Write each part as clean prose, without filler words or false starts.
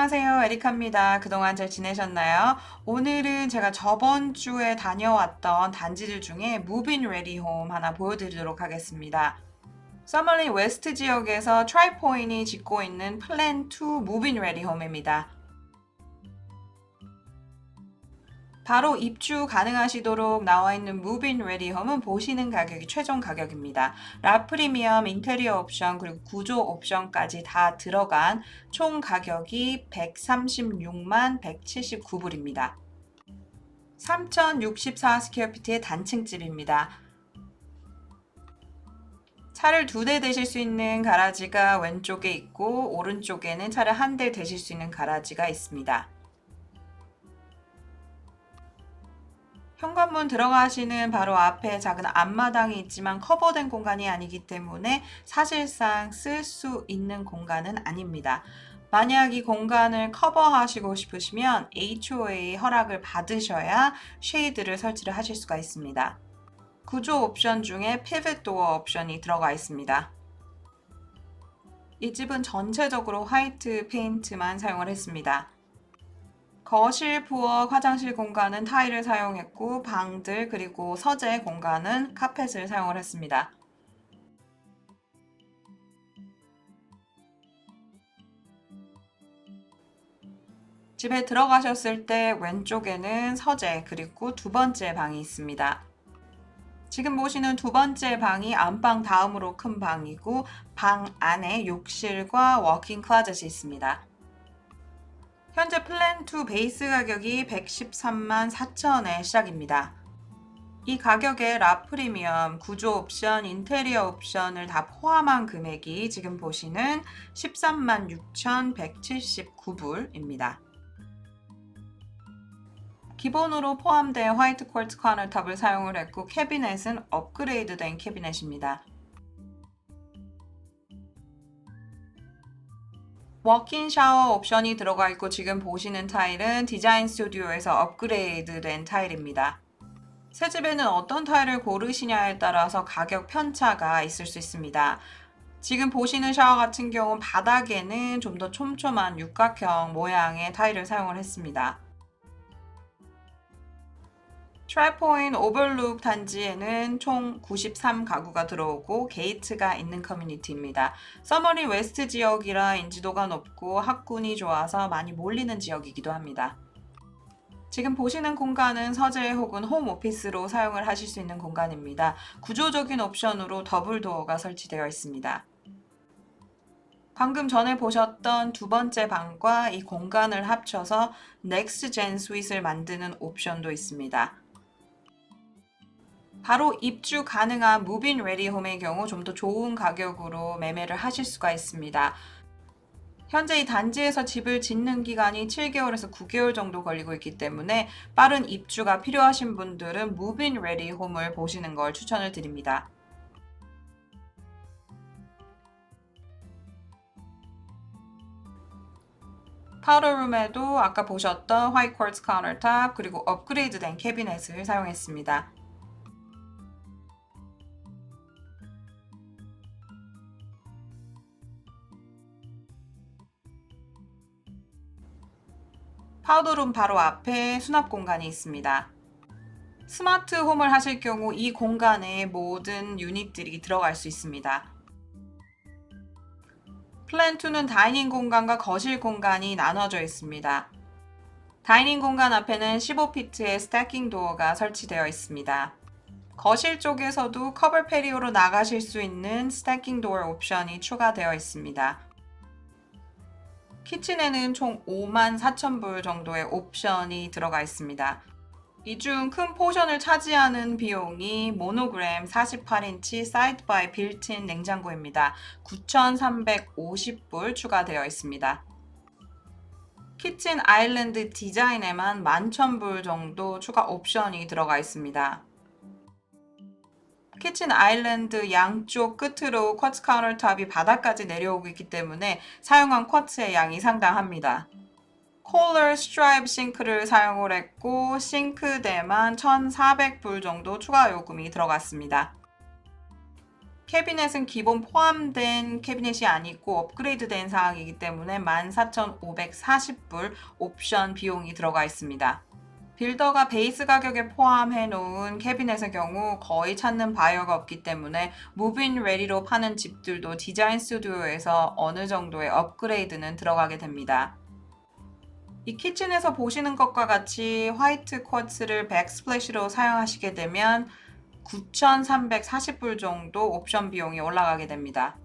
안녕하세요. 에리카입니다. 그동안 잘 지내셨나요? 오늘은 제가 저번 주에 다녀왔던 단지들 중에 Move-in Ready Home 하나 보여드리도록 하겠습니다. 서머리 웨스트 지역에서 트라이포인이 짓고 있는 플랜 2 Move-in Ready Home입니다. 바로 입주 가능하시도록 나와 있는 Move-in Ready Home은 보시는 가격이 최종 가격입니다. 라프리미엄, 인테리어 옵션, 그리고 구조 옵션까지 다 들어간 총 가격이 136만 179불입니다. 3064스퀘어피트의 단층집입니다. 차를 2대 대실 수 있는 가라지가 왼쪽에 있고 오른쪽에는 차를 1대 대실 수 있는 가라지가 있습니다. 현관문 들어가시는 바로 앞에 작은 앞마당이 있지만 커버된 공간이 아니기 때문에 사실상 쓸 수 있는 공간은 아닙니다. 만약 이 공간을 커버하시고 싶으시면 HOA 허락을 받으셔야 쉐이드를 설치를 하실 수가 있습니다. 구조 옵션 중에 피벗 도어 옵션이 들어가 있습니다. 이 집은 전체적으로 화이트 페인트만 사용을 했습니다. 거실, 부엌, 화장실 공간은 타일을 사용했고 방들 그리고 서재 공간은 카펫을 사용을 했습니다. 집에 들어가셨을 때 왼쪽에는 서재 그리고 두 번째 방이 있습니다. 지금 보시는 두 번째 방이 안방 다음으로 큰 방이고 방 안에 욕실과 워킹 클로젯이 있습니다. 현재 플랜 2 베이스 가격이 113만 4천에 시작입니다. 이 가격에 라프리미엄, 구조 옵션, 인테리어 옵션을 다 포함한 금액이 지금 보시는 13만 6,179불입니다. 기본으로 포함된 화이트 쿼츠 카운터탑을 사용을 했고 캐비넷은 업그레이드된 캐비넷입니다. 워크인 샤워 옵션이 들어가 있고 지금 보시는 타일은 디자인 스튜디오에서 업그레이드된 타일입니다. 새 집에는 어떤 타일을 고르시냐에 따라서 가격 편차가 있을 수 있습니다. 지금 보시는 샤워 같은 경우는 바닥에는 좀 더 촘촘한 육각형 모양의 타일을 사용을 했습니다. 트라이포인 오버룩 단지에는 총 93가구가 들어오고 게이트가 있는 커뮤니티입니다. 서머리 웨스트 지역이라 인지도가 높고 학군이 좋아서 많이 몰리는 지역이기도 합니다. 지금 보시는 공간은 서재 혹은 홈 오피스로 사용을 하실 수 있는 공간입니다. 구조적인 옵션으로 더블 도어가 설치되어 있습니다. 방금 전에 보셨던 두 번째 방과 이 공간을 합쳐서 넥스트 젠 스윗을 만드는 옵션도 있습니다. 바로 입주 가능한 무빈 레디 홈의 경우 좀 더 좋은 가격으로 매매를 하실 수가 있습니다. 현재 이 단지에서 집을 짓는 기간이 7개월에서 9개월 정도 걸리고 있기 때문에 빠른 입주가 필요하신 분들은 무빈 레디 홈을 보시는 걸 추천을 드립니다. 파우더룸에도 아까 보셨던 화이트 쿼츠 카운터탑 그리고 업그레이드된 캐비넷을 사용했습니다. 파우더룸 바로 앞에 수납 공간이 있습니다. 스마트 홈을 하실 경우 이 공간에 모든 유닛들이 들어갈 수 있습니다. 플랜 2는 다이닝 공간과 거실 공간이 나눠져 있습니다. 다이닝 공간 앞에는 15피트의 스태킹 도어가 설치되어 있습니다. 거실 쪽에서도 커버 페리오로 나가실 수 있는 스태킹 도어 옵션이 추가되어 있습니다. 키친에는 총 5만 4천 불 정도의 옵션이 들어가 있습니다. 이 중 큰 포션을 차지하는 비용이 모노그램 48인치 사이드 바이 빌트인 냉장고입니다. 9,350불 추가되어 있습니다. 키친 아일랜드 디자인에만 11,000불 정도 추가 옵션이 들어가 있습니다. 키친 아일랜드 양쪽 끝으로 쿼츠 카운터탑이 바닥까지 내려오고 있기 때문에 사용한 쿼츠의 양이 상당합니다. 콜러 스트라이프 싱크를 사용을 했고 싱크대만 1,400불 정도 추가 요금이 들어갔습니다. 캐비넷은 기본 포함된 캐비넷이 아니고 업그레이드된 사항이기 때문에 14,540불 옵션 비용이 들어가 있습니다. 빌더가 베이스 가격에 포함해 놓은 캐비넷의 경우 거의 찾는 바이어가 없기 때문에 무브인 레디로 파는 집들도 디자인 스튜디오에서 어느 정도의 업그레이드는 들어가게 됩니다. 이 키친에서 보시는 것과 같이 화이트 쿼츠를 백스플래시로 사용하시게 되면 9,340불 정도 옵션 비용이 올라가게 됩니다.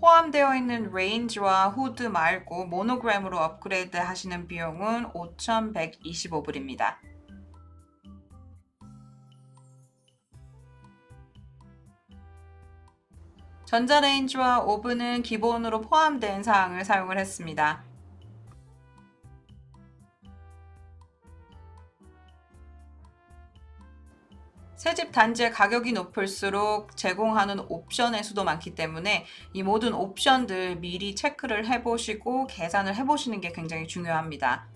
포함되어 있는 레인지와 후드 말고 모노그램으로 업그레이드 하시는 비용은 5,125불입니다. 전자레인지와 오븐은 기본으로 포함된 사항을 사용을 했습니다. 새집 단지의 가격이 높을수록 제공하는 옵션의 수도 많기 때문에 이 모든 옵션들 미리 체크를 해보시고 계산을 해보시는 게 굉장히 중요합니다.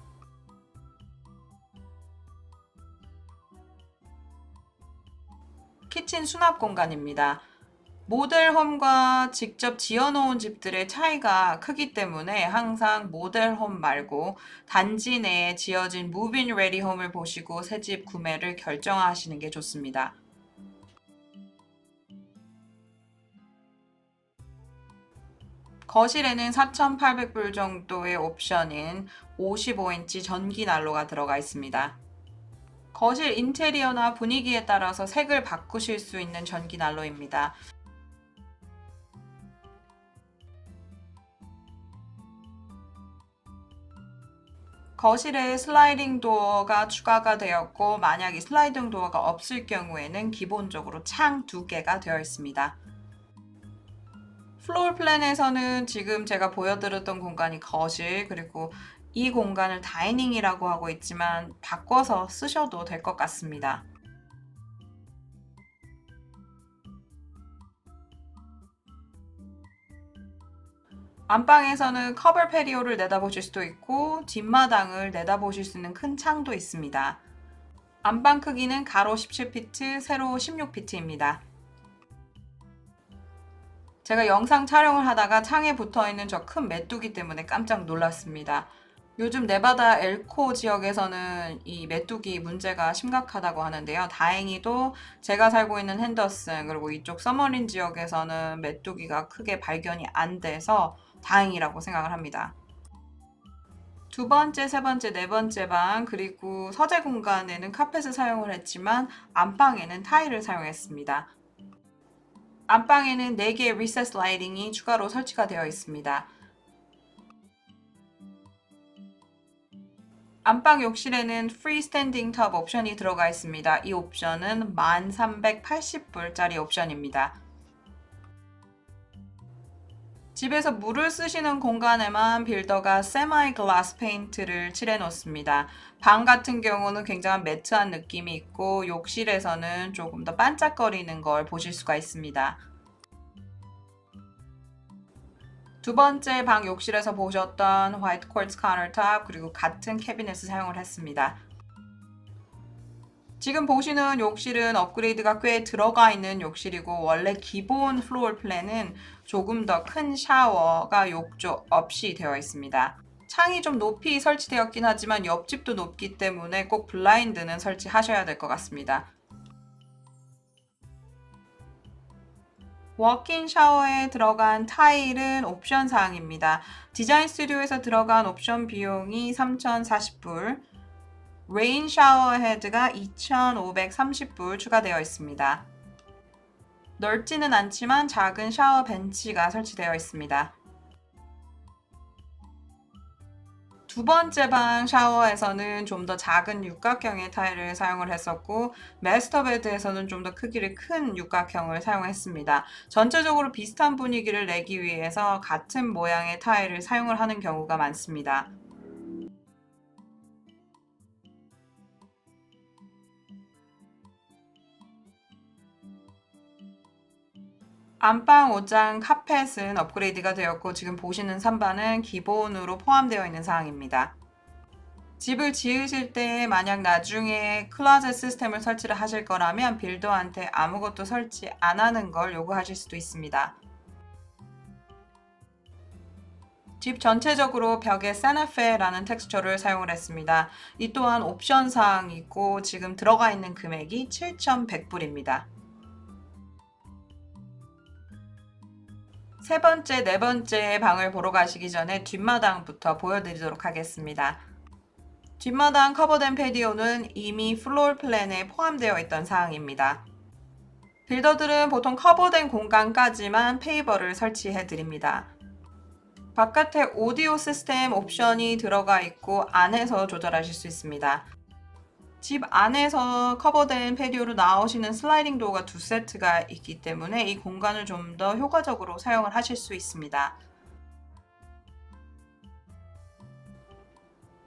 키친 수납 공간입니다. 모델홈과 직접 지어놓은 집들의 차이가 크기 때문에 항상 모델홈 말고 단지 내에 지어진 무브인 레디 홈을 보시고 새집 구매를 결정하시는 게 좋습니다. 거실에는 4,800불 정도의 옵션인 55인치 전기 난로가 들어가 있습니다. 거실 인테리어나 분위기에 따라서 색을 바꾸실 수 있는 전기 난로입니다. 거실에 슬라이딩 도어가 추가가 되었고 만약 이 슬라이딩 도어가 없을 경우에는 기본적으로 창 2개가 되어 있습니다. 플로or 플랜에서는 지금 제가 보여드렸던 공간이 거실 그리고 이 공간을 다이닝이라고 하고 있지만 바꿔서 쓰셔도 될 것 같습니다. 안방에서는 커버 패리오를 내다보실 수도 있고 뒷마당을 내다보실 수 있는 큰 창도 있습니다. 안방 크기는 가로 17피트, 세로 16피트입니다. 제가 영상 촬영을 하다가 창에 붙어있는 저 큰 메뚜기 때문에 깜짝 놀랐습니다. 요즘 네바다 엘코 지역에서는 이 메뚜기 문제가 심각하다고 하는데요. 다행히도 제가 살고 있는 핸더슨 그리고 이쪽 서머린 지역에서는 메뚜기가 크게 발견이 안 돼서 다행이라고 생각을 합니다. 두 번째, 세 번째, 네 번째 방 그리고 서재 공간에는 카펫을 사용을 했지만 안방에는 타일을 사용했습니다. 안방에는 4개의 리세스 라이팅이 추가로 설치가 되어 있습니다. 안방 욕실에는 프리스탠딩 탑 옵션이 들어가 있습니다. 이 옵션은 1,380불짜리 옵션입니다. 집에서 물을 쓰시는 공간에만 빌더가 세마이 글라스 페인트를 칠해 놓습니다. 방 같은 경우는 굉장히 매트한 느낌이 있고 욕실에서는 조금 더 반짝거리는 걸 보실 수가 있습니다. 두 번째 방 욕실에서 보셨던 화이트 쿼츠 카운터탑 그리고 같은 캐비넷을 사용을 했습니다. 지금 보시는 욕실은 업그레이드가 꽤 들어가 있는 욕실이고 원래 기본 플로어 플랜은 조금 더 큰 샤워가 욕조 없이 되어 있습니다. 창이 좀 높이 설치되었긴 하지만 옆집도 높기 때문에 꼭 블라인드는 설치하셔야 될 것 같습니다. 워크인 샤워에 들어간 타일은 옵션 사항입니다. 디자인 스튜디오에서 들어간 옵션 비용이 3,040불, 레인 샤워 헤드가 2,530불 추가되어 있습니다. 넓지는 않지만 작은 샤워 벤치가 설치되어 있습니다. 두 번째 방 샤워에서는 좀 더 작은 육각형의 타일을 사용을 했었고 마스터 베드에서는 좀 더 크기를 큰 육각형을 사용했습니다. 전체적으로 비슷한 분위기를 내기 위해서 같은 모양의 타일을 사용을 하는 경우가 많습니다. 안방 옷장 카펫은 업그레이드가 되었고 지금 보시는 선반은 기본으로 포함되어 있는 사항입니다. 집을 지으실 때 만약 나중에 클로젯 시스템을 설치를 하실 거라면 빌더한테 아무것도 설치 안 하는 걸 요구하실 수도 있습니다. 집 전체적으로 벽에 세나페라는 텍스처를 사용을 했습니다. 이 또한 옵션 사항이고 지금 들어가 있는 금액이 7,100불입니다. 세 번째, 네 번째 방을 보러 가시기 전에 뒷마당부터 보여드리도록 하겠습니다. 뒷마당 커버된 패디오는 이미 플로or 플랜에 포함되어 있던 사항입니다. 빌더들은 보통 커버된 공간까지만 페이버를 설치해 드립니다. 바깥에 오디오 시스템 옵션이 들어가 있고 안에서 조절하실 수 있습니다. 집 안에서 커버된 패디오로 나오시는 슬라이딩 도어가 두 세트가 있기 때문에 이 공간을 좀 더 효과적으로 사용을 하실 수 있습니다.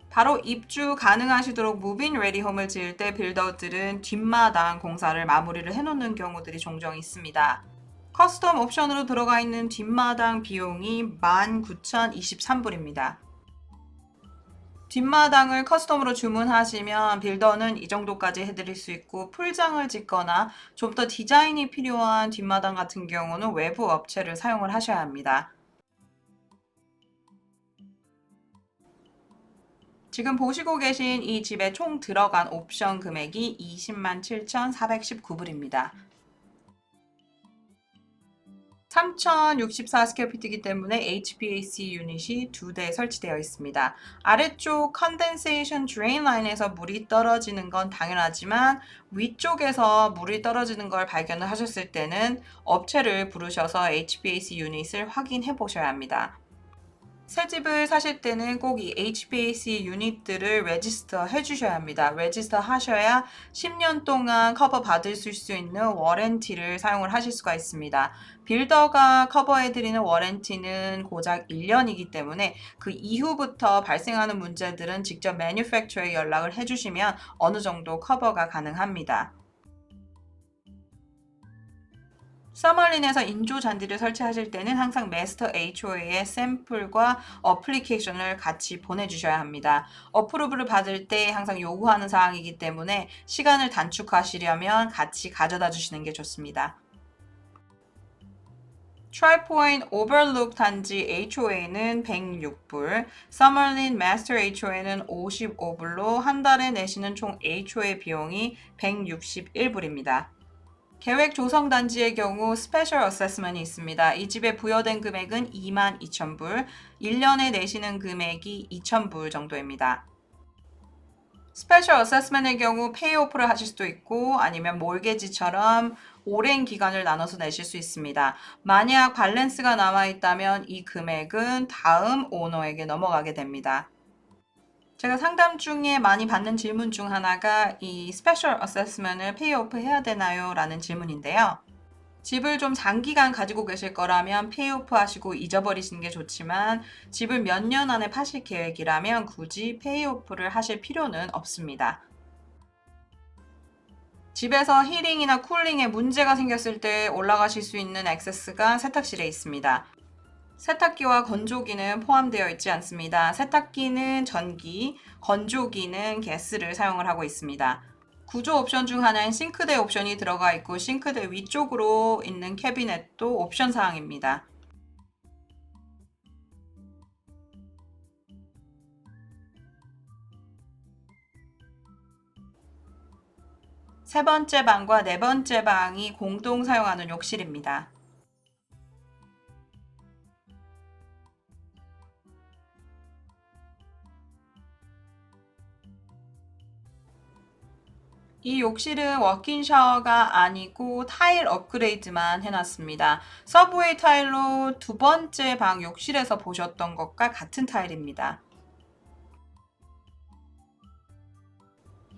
바로 입주 가능하시도록 무빈 레디 홈을 지을 때 빌더들은 뒷마당 공사를 마무리를 해놓는 경우들이 종종 있습니다. 커스텀 옵션으로 들어가 있는 뒷마당 비용이 19,023불입니다. 뒷마당을 커스텀으로 주문하시면 빌더는 이 정도까지 해드릴 수 있고 풀장을 짓거나 좀 더 디자인이 필요한 뒷마당 같은 경우는 외부 업체를 사용을 하셔야 합니다. 지금 보시고 계신 이 집에 총 들어간 옵션 금액이 207,419불입니다. 3064 스퀘어피트이기 때문에 HVAC 유닛이 2대 설치되어 있습니다. 아래쪽 컨덴세이션 드레인 라인에서 물이 떨어지는 건 당연하지만 위쪽에서 물이 떨어지는 걸 발견을 하셨을 때는 업체를 부르셔서 HVAC 유닛을 확인해 보셔야 합니다. 새 집을 사실 때는 꼭 이 HVAC 유닛들을 레지스터 해주셔야 합니다. 레지스터 하셔야 10년 동안 커버 받을 수 있는 워런티를 사용을 하실 수가 있습니다. 빌더가 커버해드리는 워런티는 고작 1년이기 때문에 그 이후부터 발생하는 문제들은 직접 매뉴팩처에 연락을 해주시면 어느 정도 커버가 가능합니다. 서멀린에서 인조 잔디를 설치하실 때는 항상 마스터 HOA의 샘플과 어플리케이션을 같이 보내주셔야 합니다. 어프로브를 받을 때 항상 요구하는 사항이기 때문에 시간을 단축하시려면 같이 가져다 주시는 게 좋습니다. 트라이포인트 오버룩 단지 HOA는 106불, 서멀린 마스터 HOA는 55불로 한 달에 내시는 총 HOA 비용이 161불입니다. 계획 조성 단지의 경우 스페셜 어세스먼이 있습니다. 이 집에 부여된 금액은 22,000불, 1년에 내시는 금액이 2,000불 정도입니다. 스페셜 어세스먼의 경우 페이오프를 하실 수도 있고 아니면 몰게지처럼 오랜 기간을 나눠서 내실 수 있습니다. 만약 밸런스가 남아있다면 이 금액은 다음 오너에게 넘어가게 됩니다. 제가 상담 중에 많이 받는 질문 중 하나가 이 스페셜 어세스먼을 페이오프 해야 되나요? 라는 질문인데요. 집을 좀 장기간 가지고 계실 거라면 페이오프 하시고 잊어버리시는 게 좋지만 집을 몇 년 안에 파실 계획이라면 굳이 페이오프를 하실 필요는 없습니다. 집에서 히팅이나 쿨링에 문제가 생겼을 때 올라가실 수 있는 액세스가 세탁실에 있습니다. 세탁기와 건조기는 포함되어 있지 않습니다. 세탁기는 전기, 건조기는 가스를 사용을 하고 있습니다. 구조 옵션 중 하나인 싱크대 옵션이 들어가 있고 싱크대 위쪽으로 있는 캐비넷도 옵션 사항입니다. 세 번째 방과 네 번째 방이 공동 사용하는 욕실입니다. 이 욕실은 워킹 샤워가 아니고 타일 업그레이드만 해놨습니다. 서브웨이 타일로 두 번째 방 욕실에서 보셨던 것과 같은 타일입니다.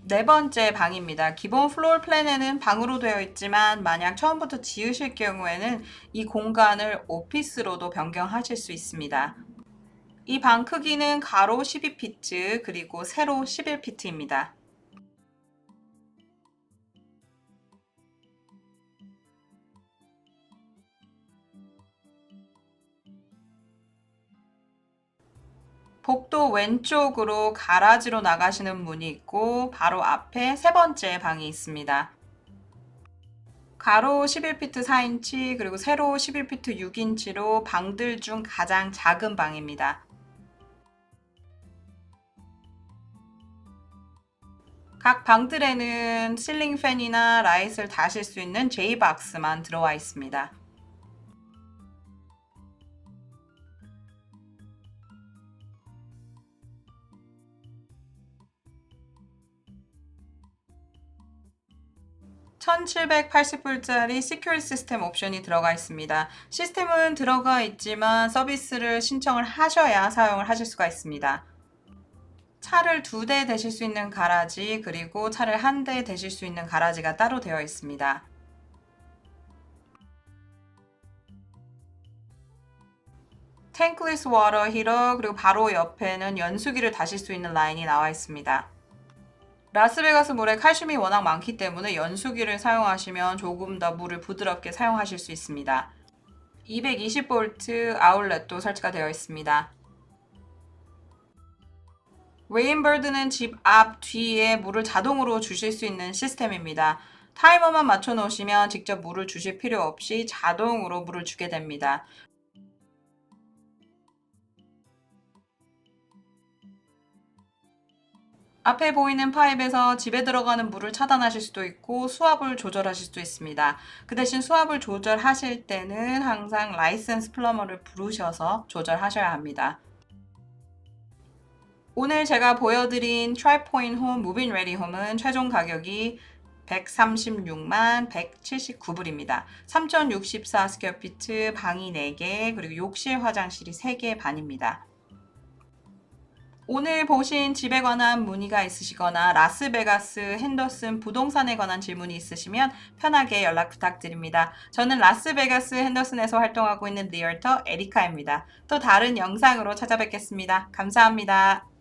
네 번째 방입니다. 기본 플로or 플랜에는 방으로 되어 있지만 만약 처음부터 지으실 경우에는 이 공간을 오피스로도 변경하실 수 있습니다. 이 방 크기는 가로 12피트 그리고 세로 11피트입니다. 복도 왼쪽으로 가라지로 나가시는 문이 있고 바로 앞에 세 번째 방이 있습니다. 가로 11피트 4인치 그리고 세로 11피트 6인치로 방들 중 가장 작은 방입니다. 각 방들에는 실링 팬이나 라이트를 다실 수 있는 J박스만 들어와 있습니다. $1,780불짜리 시큐리티 시스템 옵션이 들어가 있습니다. 시스템은 들어가 있지만 서비스를 신청을 하셔야 사용을 하실 수가 있습니다. 차를 2대 대실 수 있는 가라지 그리고 차를 1대 대실 수 있는 가라지가 따로 되어 있습니다. 탱클리스 워터 히터 그리고 바로 옆에는 연수기를 다실 수 있는 라인이 나와 있습니다. 라스베가스 물에 칼슘이 워낙 많기 때문에 연수기를 사용하시면 조금 더 물을 부드럽게 사용하실 수 있습니다. 220V 아울렛도 설치가 되어 있습니다. 레인버드는 집 앞, 뒤에 물을 자동으로 주실 수 있는 시스템입니다. 타이머만 맞춰 놓으시면 직접 물을 주실 필요 없이 자동으로 물을 주게 됩니다. 앞에 보이는 파입에서 집에 들어가는 물을 차단하실 수도 있고 수압을 조절하실 수도 있습니다. 그 대신 수압을 조절하실 때는 항상 라이센스 플러머를 부르셔서 조절하셔야 합니다. 오늘 제가 보여드린 트라이포인트 홈 무빈 레디 홈은 최종 가격이 136만 179불입니다. 3064 스퀘어피트, 방이 4개, 그리고 욕실 화장실이 3개 반입니다. 오늘 보신 집에 관한 문의가 있으시거나 라스베가스 핸더슨 부동산에 관한 질문이 있으시면 편하게 연락 부탁드립니다. 저는 라스베가스 핸더슨에서 활동하고 있는 리얼터 에리카입니다. 또 다른 영상으로 찾아뵙겠습니다. 감사합니다.